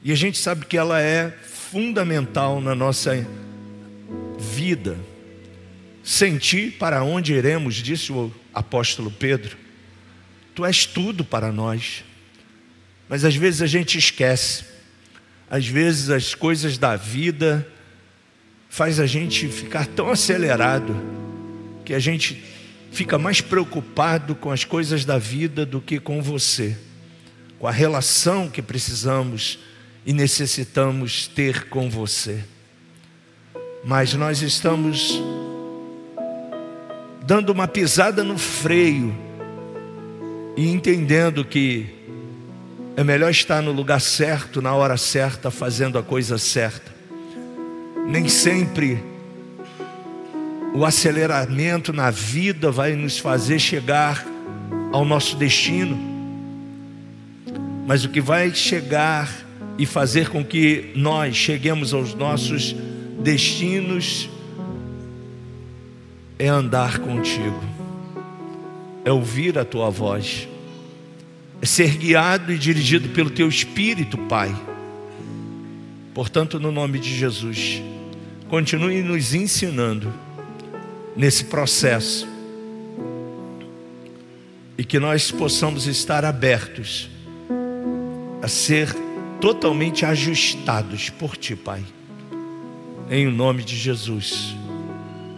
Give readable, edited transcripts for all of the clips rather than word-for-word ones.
E a gente sabe que ela é fundamental na nossa vida. Sem ti, para onde iremos? Disse o apóstolo Pedro. Tu és tudo para nós. Mas às vezes a gente esquece. Às vezes as coisas da vida faz a gente ficar tão acelerado que a gente fica mais preocupado com as coisas da vida do que com você, com a relação que precisamos e necessitamos ter com você. Mas nós estamos dando uma pisada no freio e entendendo que é melhor estar no lugar certo, na hora certa, fazendo a coisa certa. Nem sempre o aceleramento na vida vai nos fazer chegar ao nosso destino, mas o que vai chegar e fazer com que nós cheguemos aos nossos destinos é andar contigo, é ouvir a tua voz, é ser guiado e dirigido pelo teu Espírito, Pai. Portanto, no nome de Jesus, continue nos ensinando nesse processo e que nós possamos estar abertos a ser totalmente ajustados por Ti, Pai. Em nome de Jesus.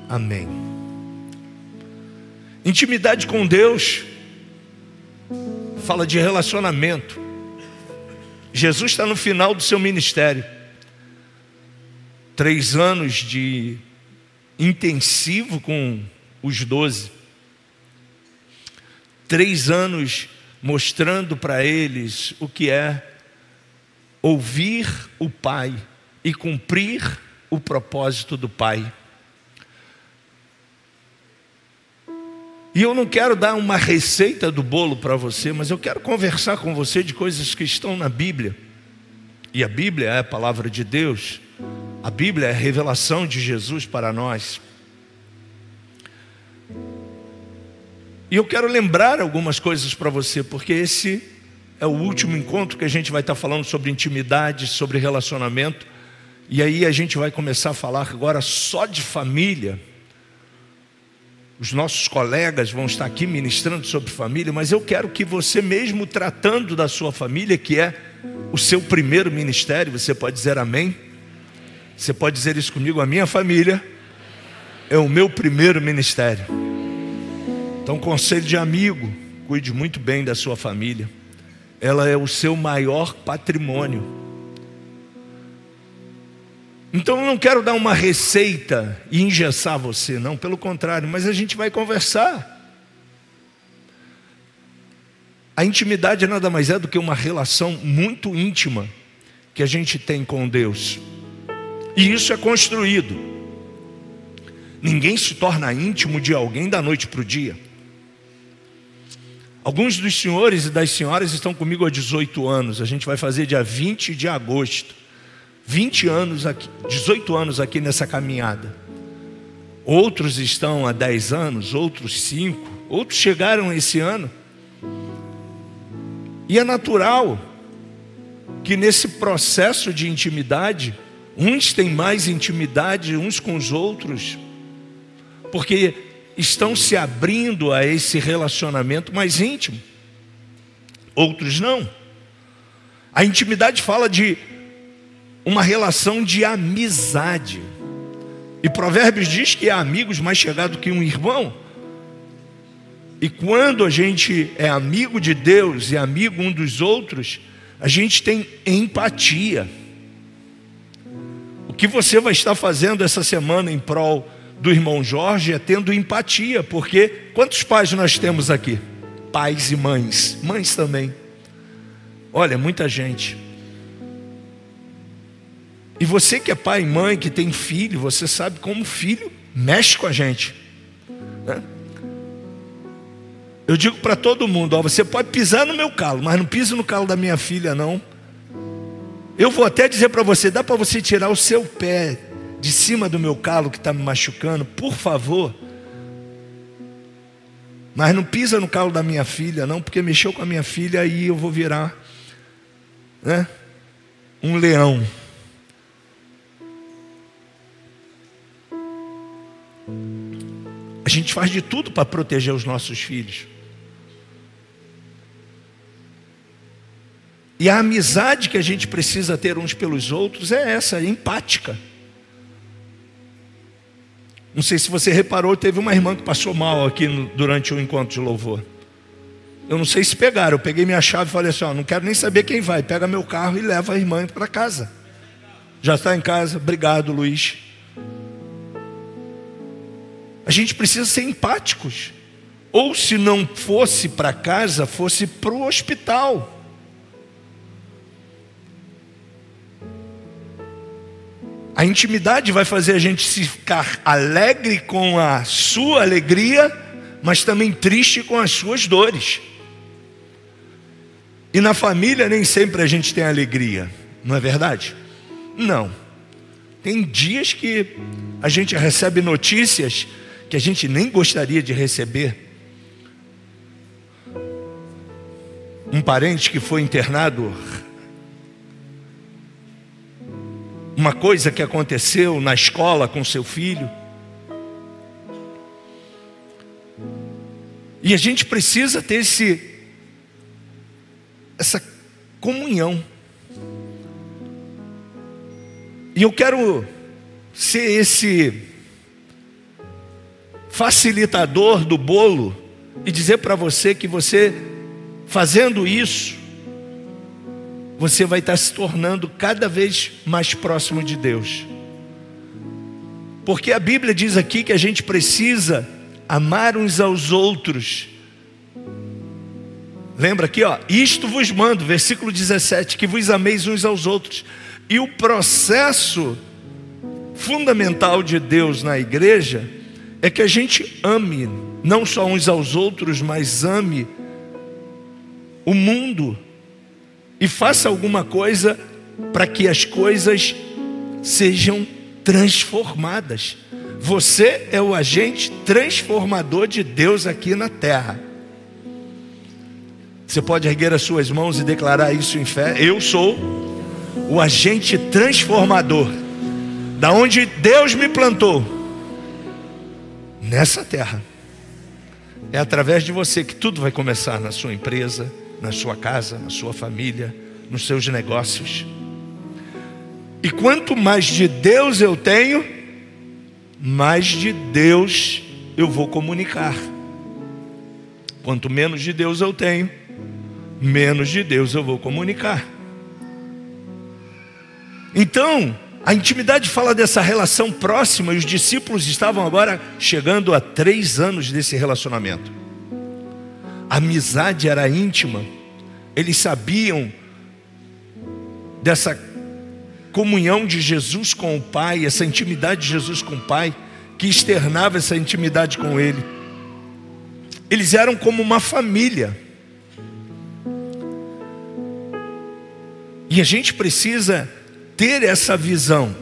Amém. Intimidade com Deus fala de relacionamento. Jesus está no final do seu ministério. 3 anos de intensivo com os 12. 3 anos mostrando para eles o que é ouvir o Pai e cumprir o propósito do Pai. E eu não quero dar uma receita do bolo para você, mas eu quero conversar com você de coisas que estão na Bíblia. E a Bíblia é a palavra de Deus. A Bíblia é a revelação de Jesus para nós. E eu quero lembrar algumas coisas para você, porque esse é o último encontro que a gente vai estar falando sobre intimidade, sobre relacionamento. E aí a gente vai começar a falar agora só de família. Os nossos colegas vão estar aqui ministrando sobre família, mas eu quero que você mesmo tratando da sua família, que é o seu primeiro ministério, você pode dizer amém? Você pode dizer isso comigo? A minha família é o meu primeiro ministério. Então, conselho de amigo, cuide muito bem da sua família. Ela é o seu maior patrimônio. Então eu não quero dar uma receita e engessar você, não, pelo contrário, mas a gente vai conversar. A intimidade nada mais é do que uma relação muito íntima que a gente tem com Deus. E isso é construído. Ninguém se torna íntimo de alguém da noite para o dia. Alguns dos senhores e das senhoras estão comigo há 18 anos. A gente vai fazer dia 20 de agosto. 20 anos aqui, 18 anos aqui nessa caminhada. Outros estão há 10 anos, outros 5, outros chegaram esse ano. E é natural que nesse processo de intimidade, uns têm mais intimidade uns com os outros, porque estão se abrindo a esse relacionamento mais íntimo. Outros não. A intimidade fala de uma relação de amizade. E Provérbios diz que há amigos mais chegados que um irmão. E quando a gente é amigo de Deus e amigo um dos outros, a gente tem empatia. O que você vai estar fazendo essa semana em prol do irmão Jorge é tendo empatia, porque quantos pais nós temos aqui? Pais e mães, mães também. Olha, muita gente. E você que é pai e mãe, que tem filho, você sabe como o filho mexe com a gente, né? Eu digo para todo mundo, ó, você pode pisar no meu calo, mas não pisa no calo da minha filha não. Eu vou até dizer para você, dá para você tirar o seu pé de cima do meu calo que está me machucando, por favor? Mas não pisa no calo da minha filha não, porque mexeu com a minha filha, aí eu vou virar, né? um leão. A gente faz de tudo para proteger os nossos filhos. E a amizade que a gente precisa ter uns pelos outros é essa, empática. Não sei se você reparou, teve uma irmã que passou mal aqui durante o encontro de louvor. Eu não sei se pegaram, eu peguei minha chave e falei assim, não quero nem saber quem vai, pega meu carro e leva a irmã para casa. Já está em casa, obrigado, Luiz. A gente precisa ser empáticos. Ou se não fosse para casa, fosse para o hospital. A intimidade vai fazer a gente se ficar alegre com a sua alegria, mas também triste com as suas dores. E na família nem sempre a gente tem alegria, não é verdade? Não. Tem dias que a gente recebe notícias que a gente nem gostaria de receber. Um parente que foi internado, uma coisa que aconteceu na escola com seu filho. E a gente precisa ter essa comunhão. E eu quero ser esse facilitador do bolo e dizer para você que você, fazendo isso, você vai estar se tornando cada vez mais próximo de Deus. Porque a Bíblia diz aqui que a gente precisa amar uns aos outros. Lembra aqui, isto vos mando, versículo 17, que vos ameis uns aos outros. E o processo fundamental de Deus na igreja é que a gente ame, não só uns aos outros, mas ame o mundo. E faça alguma coisa para que as coisas sejam transformadas. Você é o agente transformador de Deus aqui na terra. Você pode erguer as suas mãos e declarar isso em fé. Eu sou o agente transformador da onde Deus me plantou nessa terra. É através de você que tudo vai começar na sua empresa, na sua casa, na sua família, nos seus negócios. E quanto mais de Deus eu tenho, mais de Deus eu vou comunicar. Quanto menos de Deus eu tenho, menos de Deus eu vou comunicar. Então, a intimidade fala dessa relação próxima, e os discípulos estavam agora chegando a 3 anos desse relacionamento. A amizade era íntima, eles sabiam dessa comunhão de Jesus com o Pai, essa intimidade de Jesus com o Pai, que externava essa intimidade com Ele. Eles eram como uma família. E a gente precisa ter essa visão.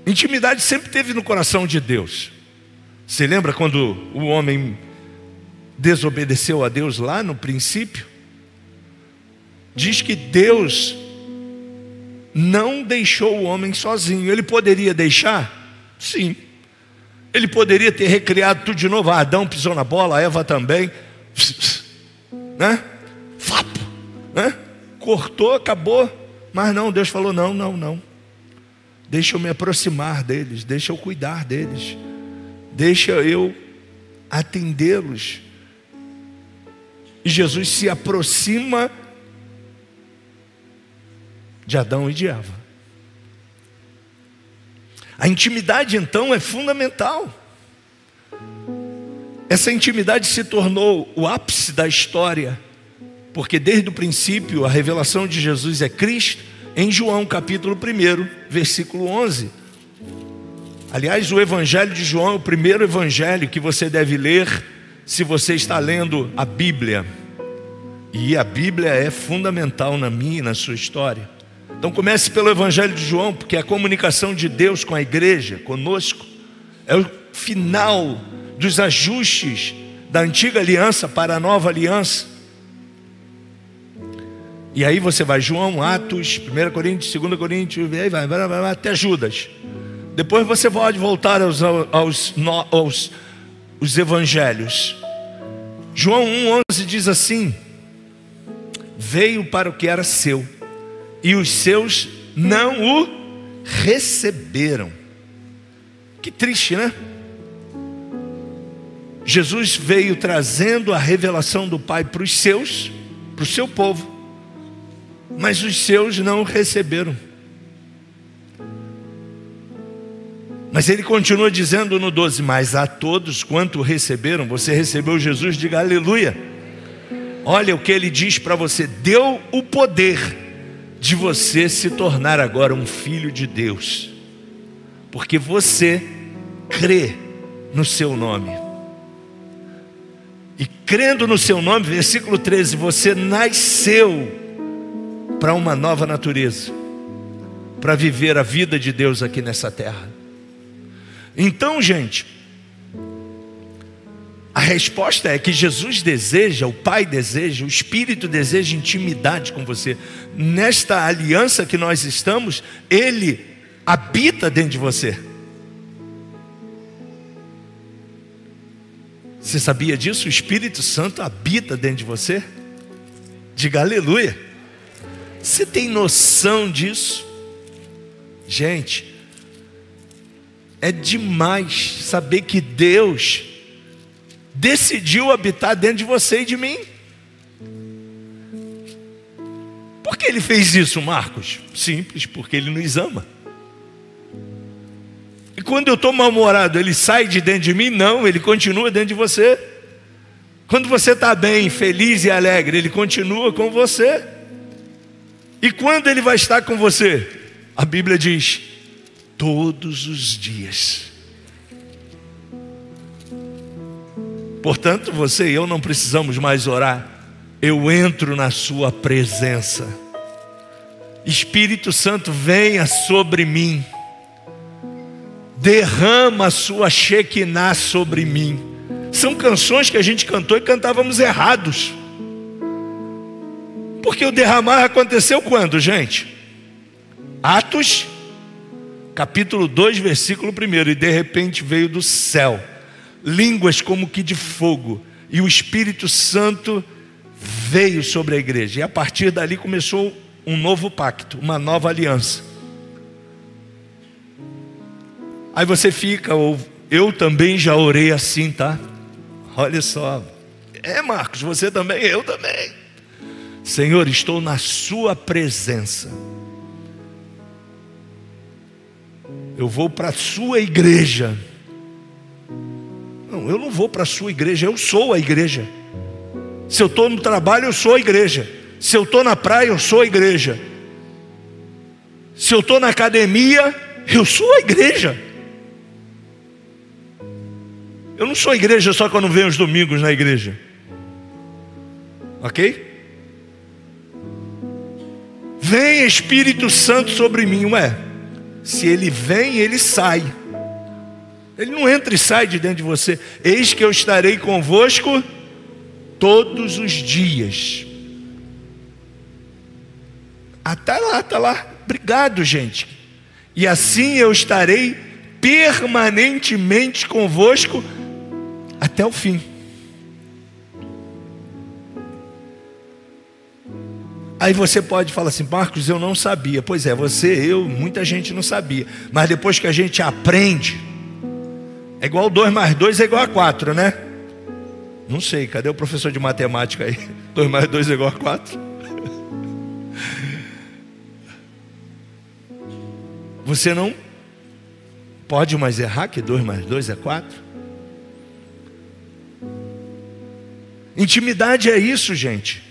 Intimidade sempre teve no coração de Deus. Você lembra quando o homem desobedeceu a Deus lá no princípio? Diz que Deus não deixou o homem sozinho. Ele poderia deixar? Sim. Ele poderia ter recriado tudo de novo. Adão pisou na bola, Eva também, né? Fapo, né? Cortou, acabou. Mas não, Deus falou, não. Deixa eu me aproximar deles, deixa eu cuidar deles, deixa eu atendê-los. E Jesus se aproxima de Adão e de Eva. A intimidade então é fundamental. Essa intimidade se tornou o ápice da história, porque desde o princípio a revelação de Jesus é Cristo, em João capítulo 1, versículo 11. Aliás, o evangelho de João é o primeiro evangelho que você deve ler se você está lendo a Bíblia. E a Bíblia é fundamental na minha e na sua história. Então comece pelo evangelho de João, porque a comunicação de Deus com a igreja, conosco, é o final dos ajustes da antiga aliança para a nova aliança. E aí você vai João, Atos, 1 Coríntios, 2 Coríntios, e aí vai até Judas. Depois você pode voltar aos evangelhos. João 1,11 diz assim: veio para o que era seu, e os seus não o receberam. Que triste, né? Jesus veio trazendo a revelação do Pai para os seus, para o seu povo, mas os seus não o receberam. Mas ele continua dizendo no 12: mas a todos quanto receberam, você recebeu Jesus, diga aleluia. Olha o que ele diz para você: deu o poder de você se tornar agora um filho de Deus, porque você crê no seu nome. E crendo no seu nome, versículo 13, você nasceu para uma nova natureza, para viver a vida de Deus aqui nessa terra. Então, gente, a resposta é que Jesus deseja, o Pai deseja, o Espírito deseja intimidade com você. Nesta aliança que nós estamos, Ele habita dentro de você. Você sabia disso? O Espírito Santo habita dentro de você? Diga aleluia. Você tem noção disso? Gente, é demais saber que Deus decidiu habitar dentro de você e de mim. Por que Ele fez isso, Marcos? Simples, porque Ele nos ama. E quando eu estou mal-humorado, Ele sai de dentro de mim? Não, Ele continua dentro de você. Quando você está bem, feliz e alegre, Ele continua com você. E quando Ele vai estar com você? A Bíblia diz: todos os dias. Portanto, você e eu não precisamos mais orar. Eu entro na sua presença. Espírito Santo, venha sobre mim. Derrama a sua Shekinah sobre mim. São canções que a gente cantou e cantávamos errados. Porque o derramar aconteceu quando, gente? Atos, capítulo 2, versículo 1. E de repente veio do céu línguas como que de fogo, e o Espírito Santo veio sobre a igreja. E a partir dali começou um novo pacto, uma nova aliança. Aí você fica, ou eu também já orei assim, tá? Olha só. Marcos, você também? Eu também. Senhor, estou na sua presença. Eu vou para a sua igreja. Não, eu não vou para a sua igreja, eu sou a igreja. Se eu estou no trabalho, eu sou a igreja. Se eu estou na praia, eu sou a igreja. Se eu estou na academia, eu sou a igreja. Eu não sou a igreja só quando venho os domingos na igreja. Ok? Vem Espírito Santo sobre mim. Ué, se Ele vem, Ele sai. Ele não entra e sai de dentro de você. Eis que eu estarei convosco todos os dias. Tá lá. Obrigado, gente. E assim eu estarei permanentemente convosco até o fim. Aí você pode falar assim: Marcos, eu não sabia. Pois é, muita gente não sabia. Mas depois que a gente aprende, é igual 2 mais 2 é igual a 4, né? Não sei, cadê o professor de matemática aí? 2 mais 2 é igual a 4? Você não pode mais errar que 2 mais 2 é 4? Intimidade é isso, gente.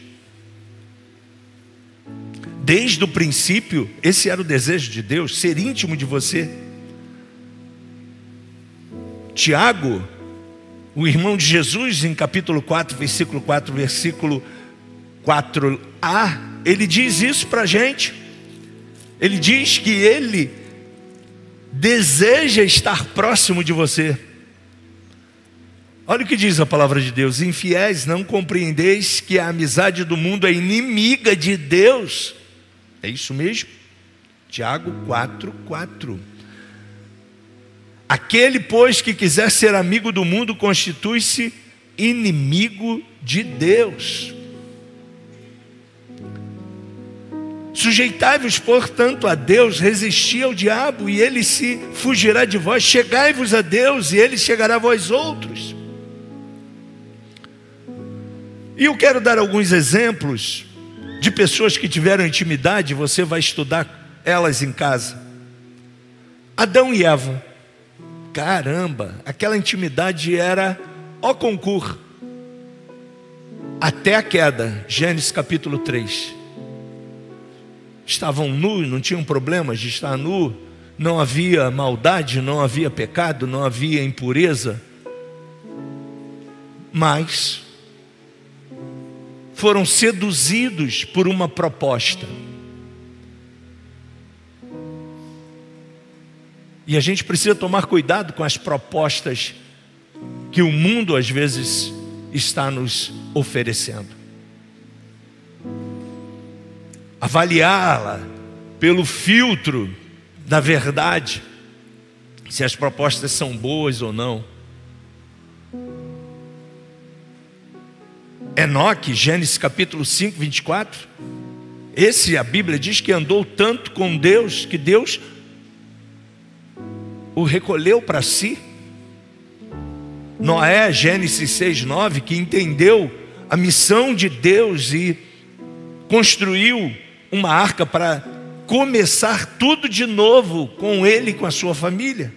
Desde o princípio, esse era o desejo de Deus, ser íntimo de você. Tiago, o irmão de Jesus, em capítulo 4, versículo 4, versículo 4a, ele diz isso para a gente. Ele diz que ele deseja estar próximo de você. Olha o que diz a palavra de Deus: infiéis, não compreendeis que a amizade do mundo é inimiga de Deus? É isso mesmo? Tiago 4:4. Aquele, pois, que quiser ser amigo do mundo, constitui-se inimigo de Deus. Sujeitai-vos, portanto, a Deus, resisti ao diabo, e ele se fugirá de vós. Chegai-vos a Deus, e ele chegará a vós outros. E eu quero dar alguns exemplos de pessoas que tiveram intimidade. Você vai estudar elas em casa. Adão e Eva. Caramba, aquela intimidade era ó concurso. Até a queda, Gênesis capítulo 3. Estavam nus, não tinham problemas de estar nu, não havia maldade, não havia pecado, não havia impureza, mas foram seduzidos por uma proposta. E a gente precisa tomar cuidado com as propostas que o mundo às vezes está nos oferecendo. Avaliá-la pelo filtro da verdade, se as propostas são boas ou não. Enoque, Gênesis capítulo 5, 24. A Bíblia diz que andou tanto com Deus, que Deus o recolheu para si. Noé, Gênesis 6, 9, que entendeu a missão de Deus e construiu uma arca para começar tudo de novo com ele e com a sua família.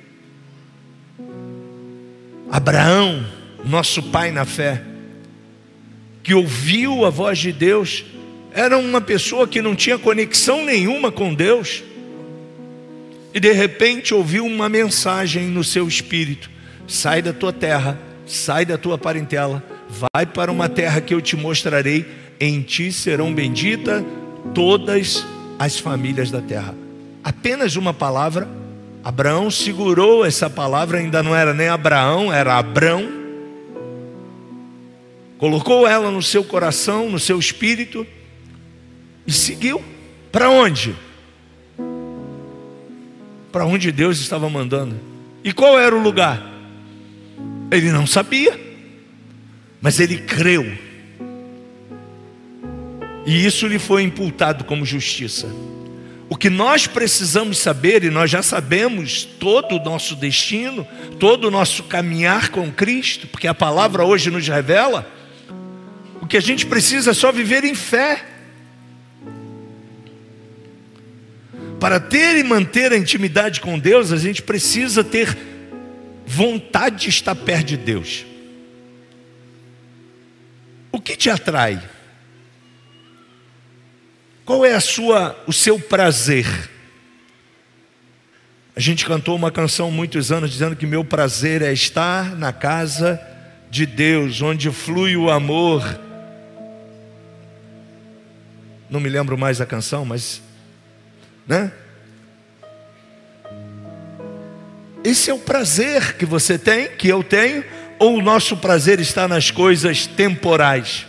Abraão, nosso pai na fé, que ouviu a voz de Deus, era uma pessoa que não tinha conexão nenhuma com Deus, e de repente ouviu uma mensagem no seu espírito: sai da tua terra, sai da tua parentela, vai para uma terra que eu te mostrarei, em ti serão benditas todas as famílias da terra. Apenas uma palavra. Abraão segurou essa palavra, ainda não era nem Abraão, era Abrão. Colocou ela no seu coração, no seu espírito, e seguiu. Para onde? Para onde Deus estava mandando. E qual era o lugar? Ele não sabia, mas ele creu. E isso lhe foi imputado como justiça. O que nós precisamos saber, e nós já sabemos todo o nosso destino, todo o nosso caminhar com Cristo, porque a palavra hoje nos revela, o que a gente precisa é só viver em fé. Para ter e manter a intimidade com Deus, a gente precisa ter vontade de estar perto de Deus. O que te atrai? Qual é o seu prazer? A gente cantou uma canção há muitos anos dizendo que meu prazer é estar na casa de Deus, onde flui o amor. Não me lembro mais a canção, mas, né? Esse é o prazer que você tem, que eu tenho, ou o nosso prazer está nas coisas temporais?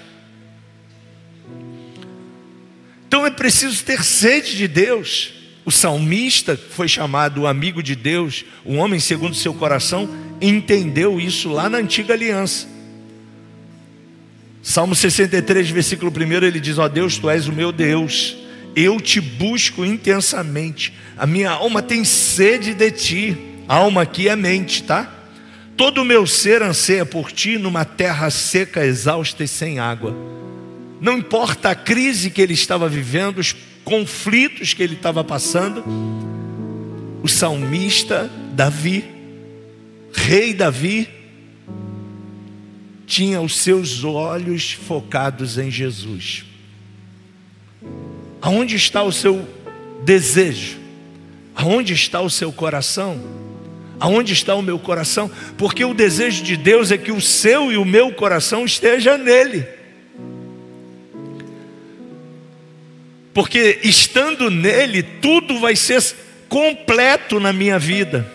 Então é preciso ter sede de Deus. O salmista, que foi chamado o amigo de Deus, um homem segundo o seu coração, entendeu isso lá na antiga aliança. Salmo 63, versículo 1, ele diz: ó Deus, tu és o meu Deus, eu te busco intensamente, a minha alma tem sede de ti. A alma aqui é mente, tá? Todo o meu ser anseia por ti numa terra seca, exausta e sem água. Não importa a crise que ele estava vivendo, os conflitos que ele estava passando, o salmista Davi, rei Davi, tinha os seus olhos focados em Jesus. Aonde está o seu desejo? Aonde está o seu coração? Aonde está o meu coração? Porque o desejo de Deus é que o seu e o meu coração esteja nele. Porque estando nele, tudo vai ser completo na minha vida.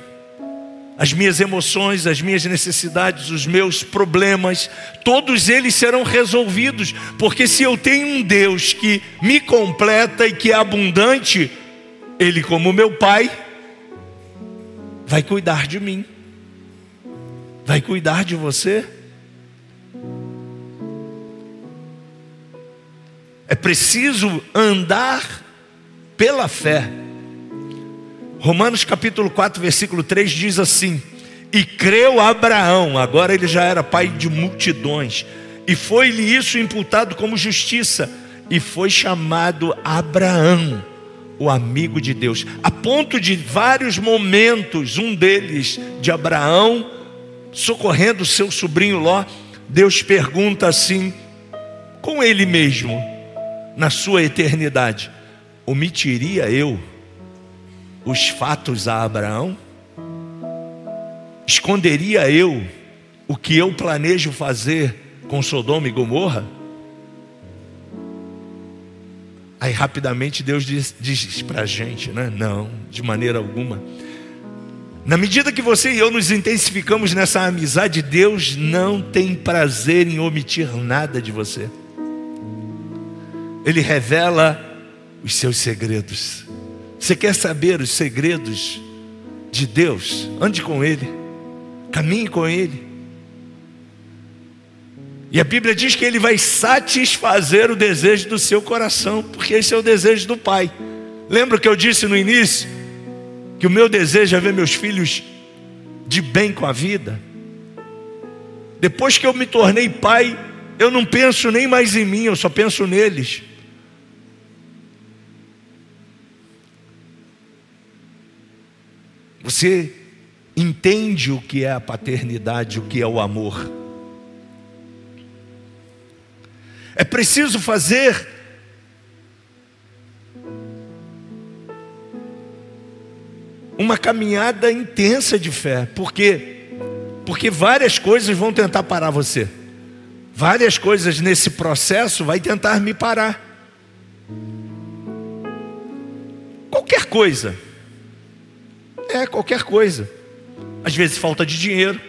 as minhas emoções, as minhas necessidades, os meus problemas, todos eles serão resolvidos, porque se eu tenho um Deus que me completa e que é abundante, Ele, como meu Pai, vai cuidar de mim, vai cuidar de você. É preciso andar pela fé. Romanos capítulo 4, versículo 3 diz assim: e creu Abraão, agora ele já era pai de multidões, e foi-lhe isso imputado como justiça, e foi chamado Abraão, o amigo de Deus. A ponto de vários momentos, um deles de Abraão socorrendo seu sobrinho Ló, Deus pergunta assim, com ele mesmo, na sua eternidade: omitiria eu os fatos a Abraão? Esconderia eu o que eu planejo fazer com Sodoma e Gomorra? Aí rapidamente Deus diz para a gente, né? Não, de maneira alguma. Na medida que você e eu nos intensificamos nessa amizade, Deus não tem prazer em omitir nada de você. Ele revela os seus segredos. Você quer saber os segredos de Deus? Ande com Ele, caminhe com Ele. E a Bíblia diz que Ele vai satisfazer o desejo do seu coração, porque esse é o desejo do Pai. Lembra que eu disse no início? Que o meu desejo é ver meus filhos de bem com a vida. Depois que eu me tornei pai, eu não penso nem mais em mim, eu só penso neles. Você entende o que é a paternidade, o que é o amor. É preciso fazer uma caminhada intensa de fé. Por quê? Porque várias coisas vão tentar parar você. Várias coisas nesse processo vai tentar me parar. Qualquer coisa. Qualquer coisa. Às vezes falta de dinheiro,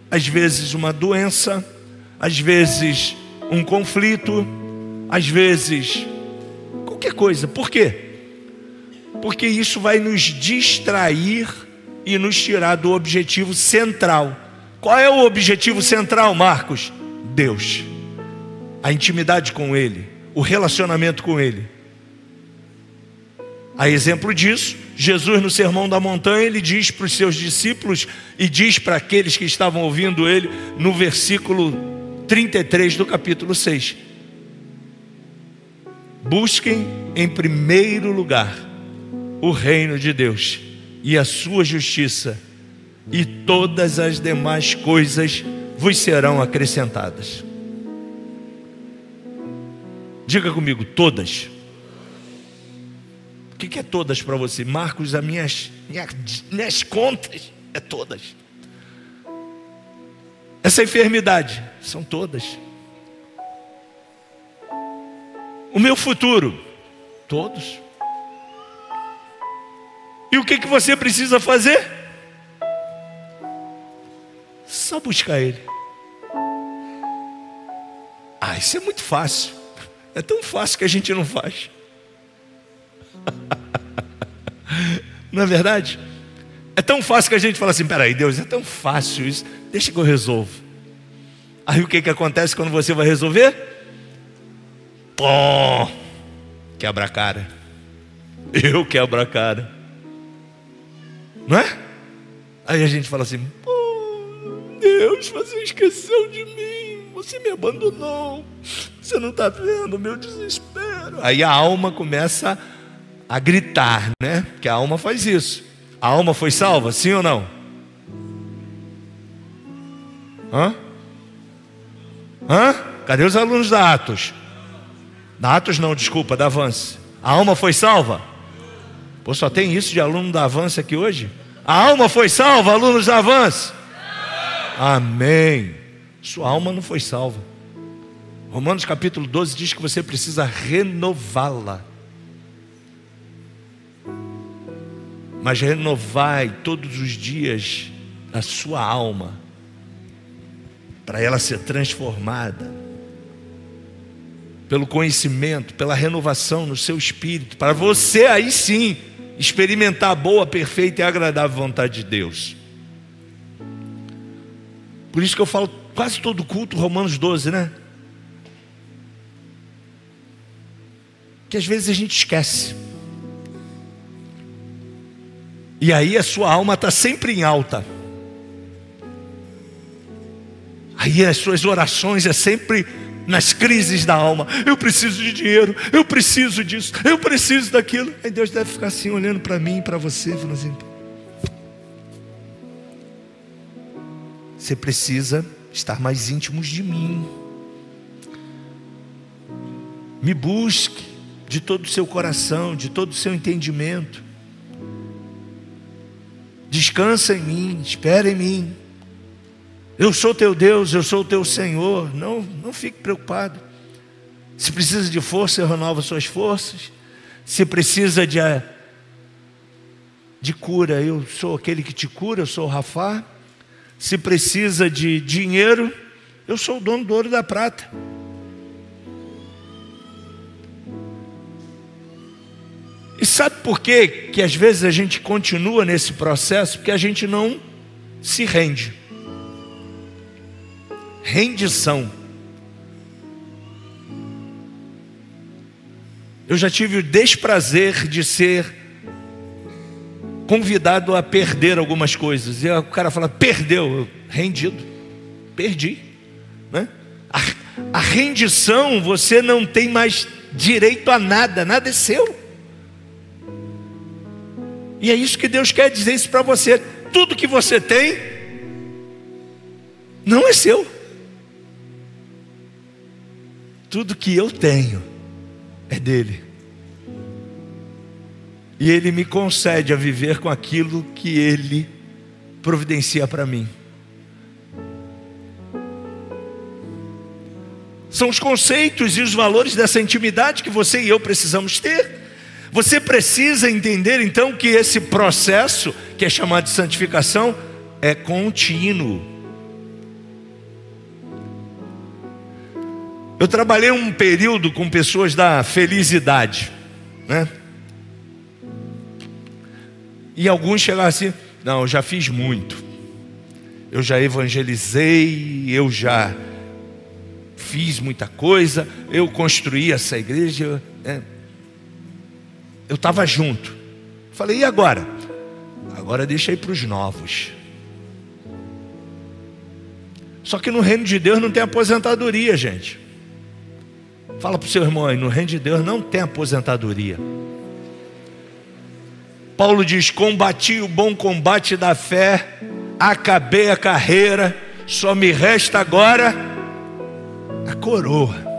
às vezes uma doença, às vezes um conflito, às vezes qualquer coisa. Por quê? Porque isso vai nos distrair e nos tirar do objetivo central. Qual é o objetivo central, Marcos? Deus. A intimidade com Ele, o relacionamento com Ele. A exemplo disso, Jesus no Sermão da Montanha, Ele diz para os seus discípulos e diz para aqueles que estavam ouvindo Ele, no versículo 33 do capítulo 6. Busquem em primeiro lugar o reino de Deus e a sua justiça, e todas as demais coisas vos serão acrescentadas. Diga comigo, todas. O que é todas para você? Marcos, as minhas contas é todas. Essa enfermidade, são todas. O meu futuro, todos. E o que você precisa fazer? Só buscar Ele. Isso é muito fácil. É tão fácil que a gente não faz. Não é verdade? É tão fácil que a gente fala assim: peraí, Deus, é tão fácil isso, deixa que eu resolvo. Aí o que acontece quando você vai resolver? Quebra a cara. Eu quebro a cara. Não é? Aí a gente fala assim: Deus, você esqueceu de mim, você me abandonou, você não está vendo o meu desespero. Aí a alma começa a gritar, né? Porque a alma faz isso. A alma foi salva, sim ou não? Cadê os alunos da Atos? Da Atos não, desculpa, da Avance. A alma foi salva? Pô, só tem isso de aluno da Avance aqui hoje? A alma foi salva, alunos da Avance? Amém. Sua alma não foi salva. Romanos capítulo 12 diz que você precisa renová-la. Mas renovai todos os dias a sua alma, para ela ser transformada pelo conhecimento, pela renovação no seu espírito, para você aí sim experimentar a boa, perfeita e agradável vontade de Deus. Por isso que eu falo quase todo culto Romanos 12, né? Que às vezes a gente esquece. E aí a sua alma está sempre em alta. Aí as suas orações é sempre nas crises da alma. Eu preciso de dinheiro, eu preciso disso, eu preciso daquilo. Aí Deus deve ficar assim olhando para mim e para você, falando assim: você precisa estar mais íntimos de mim. Me busque de todo o seu coração, de todo o seu entendimento. Descansa em mim, espera em mim. Eu sou teu Deus, eu sou o teu Senhor. Não fique preocupado. Se precisa de força, eu renovo suas forças. Se precisa de cura, eu sou aquele que te cura, eu sou o Rafá. Se precisa de dinheiro, eu sou o dono do ouro e da prata. E sabe por quê que às vezes a gente continua nesse processo? Porque a gente não se rende. Rendição. Eu já tive o desprazer de ser convidado a perder algumas coisas. E o cara fala: perdeu. Eu, rendido. Perdi, né? A rendição, você não tem mais direito a nada. Nada é seu. E é isso que Deus quer dizer isso para você. Tudo que você tem não é seu. Tudo que eu tenho é dele. E ele me concede a viver com aquilo que ele providencia para mim. São os conceitos e os valores dessa intimidade que você e eu precisamos ter. Você precisa entender então que esse processo, que é chamado de santificação, é contínuo. Eu trabalhei um período com pessoas da felicidade, né? E alguns chegaram assim: não, eu já fiz muito. Eu já evangelizei, eu já fiz muita coisa, eu construí essa igreja, né? Eu estava junto. Falei: e agora? Agora deixa aí para os novos. Só que no reino de Deus não tem aposentadoria, gente. Fala para o seu irmão aí: no reino de Deus não tem aposentadoria. Paulo diz: combati o bom combate da fé, acabei a carreira, só me resta agora a coroa.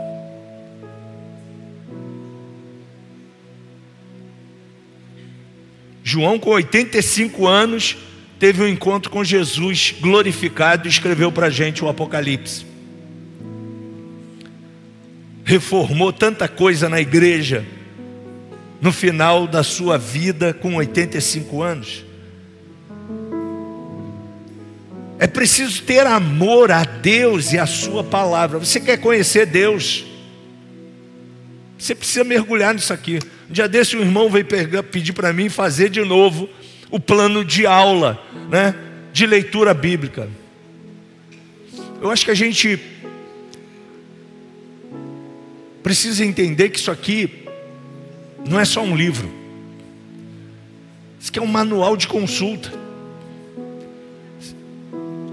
João, com 85 anos, teve um encontro com Jesus glorificado e escreveu para a gente o Apocalipse. Reformou tanta coisa na igreja no final da sua vida com 85 anos. É preciso ter amor a Deus e a sua palavra. Você quer conhecer Deus? Você precisa mergulhar nisso aqui. Um dia desse um irmão veio pedir para mim fazer de novo o plano de aula, né, de leitura bíblica. Eu acho que a gente precisa entender que isso aqui não é só um livro. Isso aqui é um manual de consulta.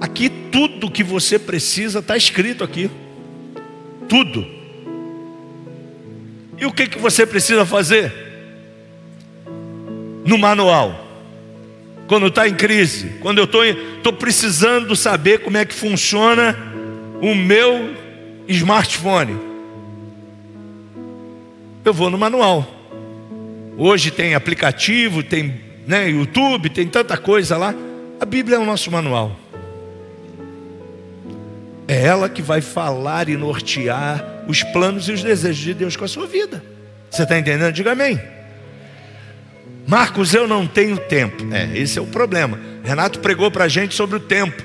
Aqui tudo que você precisa está escrito aqui. Tudo. E o que você precisa fazer? No manual. Quando está em crise, quando eu estou precisando saber como é que funciona o meu smartphone, eu vou no manual. Hoje tem aplicativo, tem, né, YouTube, tem tanta coisa lá. A Bíblia é o nosso manual. É ela que vai falar e nortear os planos e os desejos de Deus com a sua vida. Você está entendendo? Diga amém. Marcos, eu não tenho tempo. Esse é o problema. Renato pregou para a gente sobre o tempo,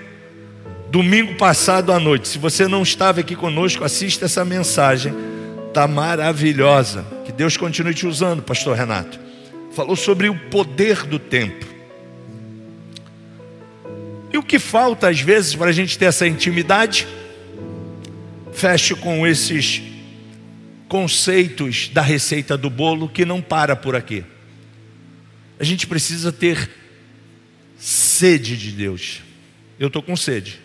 domingo passado à noite. Se você não estava aqui conosco, assista essa mensagem, está maravilhosa. Que Deus continue te usando, pastor Renato. Falou sobre o poder do tempo. E o que falta às vezes para a gente ter essa intimidade? Fecho com esses conceitos da receita do bolo que não para por aqui. A gente precisa ter sede de Deus. Eu estou com sede.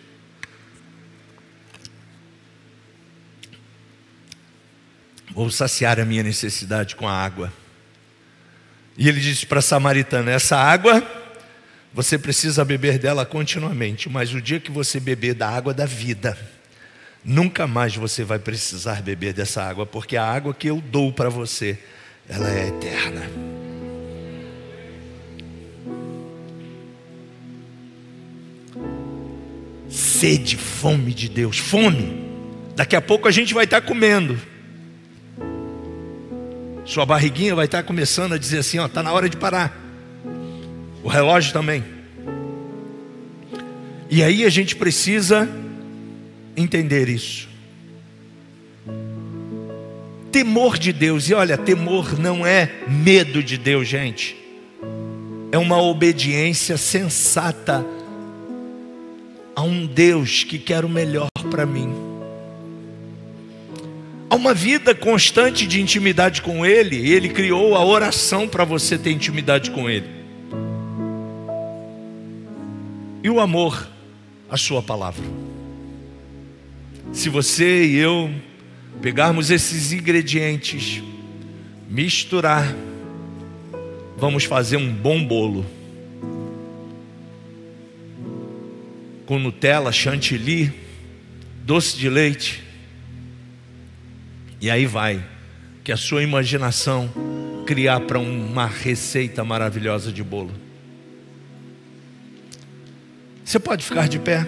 Vou saciar a minha necessidade com a água. E ele disse para a samaritana: essa água, você precisa beber dela continuamente, mas o dia que você beber da água da vida, nunca mais você vai precisar beber dessa água, porque a água que eu dou para você, ela é eterna. Sede, fome de Deus, fome. Daqui a pouco a gente vai estar comendo. Sua barriguinha vai estar começando a dizer assim, ó, está na hora de parar. O relógio também. E aí a gente precisa entender isso. Temor de Deus. E olha, temor não é medo de Deus, gente. É uma obediência sensata a um Deus que quer o melhor para mim. Há uma vida constante de intimidade com Ele. Ele criou a oração para você ter intimidade com Ele. E o amor, a sua palavra. Se você e eu pegarmos esses ingredientes, misturar, vamos fazer um bom bolo. Com Nutella, chantilly, doce de leite. E aí vai, que a sua imaginação criar para uma receita maravilhosa de bolo. Você pode ficar de pé?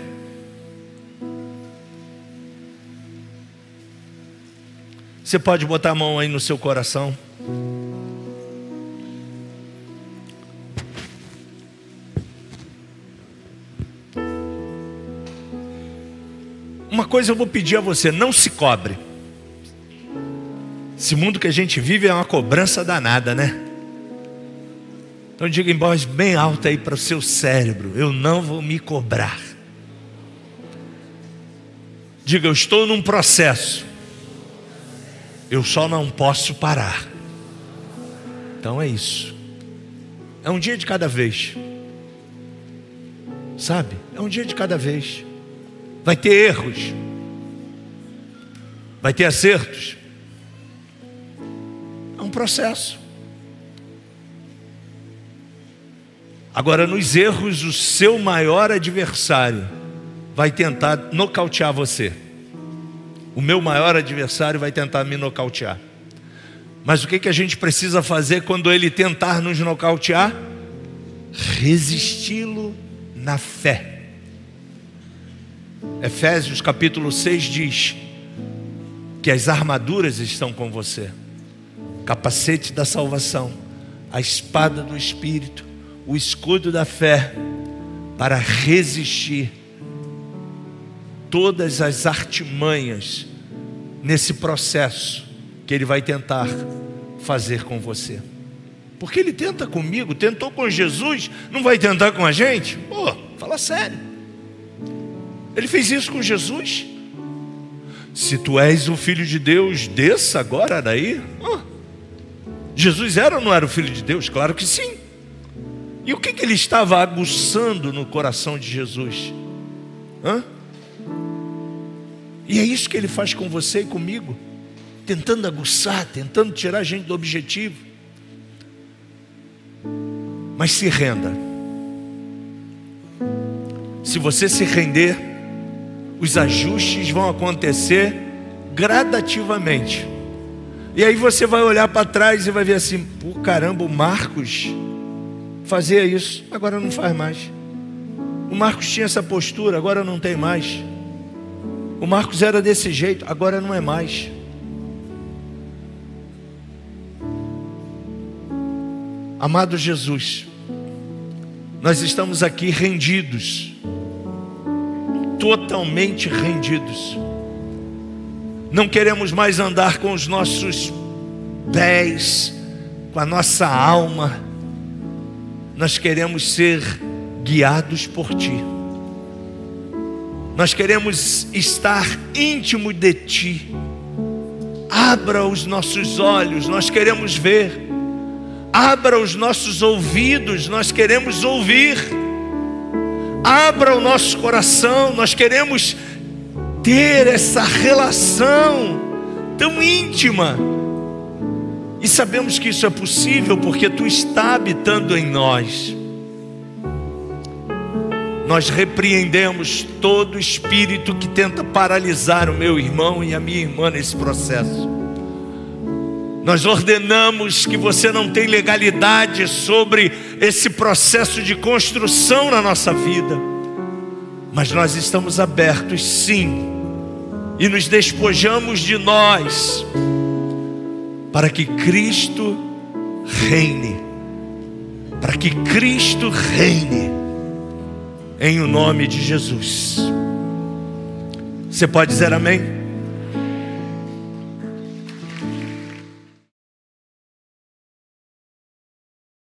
Você pode botar a mão aí no seu coração? Uma coisa eu vou pedir a você: não se cobre. Esse mundo que a gente vive é uma cobrança danada, né? Então diga em voz bem alta aí para o seu cérebro: eu não vou me cobrar. Diga: eu estou num processo, eu só não posso parar. Então é isso. É um dia de cada vez. Sabe? É um dia de cada vez. Vai ter erros, vai ter acertos. É um processo. Agora, nos erros, o seu maior adversário vai tentar nocautear você. O meu maior adversário vai tentar me nocautear. Mas o que a gente precisa fazer quando ele tentar nos nocautear? Resisti-lo na fé. Efésios capítulo 6 diz que as armaduras estão com você. Capacete da salvação, a espada do Espírito, o escudo da fé, para resistir todas as artimanhas nesse processo que ele vai tentar fazer com você. Porque ele tenta comigo, tentou com Jesus, não vai tentar com a gente? Pô, fala sério. Ele fez isso com Jesus. Se tu és o Filho de Deus, desça agora daí. Jesus era ou não era o Filho de Deus? Claro que sim. E o que ele estava aguçando no coração de Jesus? E é isso que ele faz com você e comigo, tentando aguçar, tentando tirar a gente do objetivo. Mas se renda. Se você se render, os ajustes vão acontecer gradativamente. E aí você vai olhar para trás e vai ver assim: pô, caramba, o Marcos fazia isso, agora não faz mais. O Marcos tinha essa postura, agora não tem mais. O Marcos era desse jeito, agora não é mais. Amado Jesus, Nós estamos aqui rendidos, totalmente rendidos. Não queremos mais andar com os nossos pés, com a nossa alma. Nós queremos ser guiados por Ti. Nós queremos estar íntimo de Ti. Abra os nossos olhos, nós queremos ver. Abra os nossos ouvidos, nós queremos ouvir. Abra o nosso coração, nós queremos ter essa relação tão íntima. E sabemos que isso é possível porque Tu está habitando em nós. Nós repreendemos todo espírito que tenta paralisar o meu irmão e a minha irmã nesse processo. Nós ordenamos que você não tem legalidade sobre esse processo de construção na nossa vida. Mas nós estamos abertos sim, e nos despojamos de nós, para que Cristo reine. Para que Cristo reine. Em o nome de Jesus. Você pode dizer amém?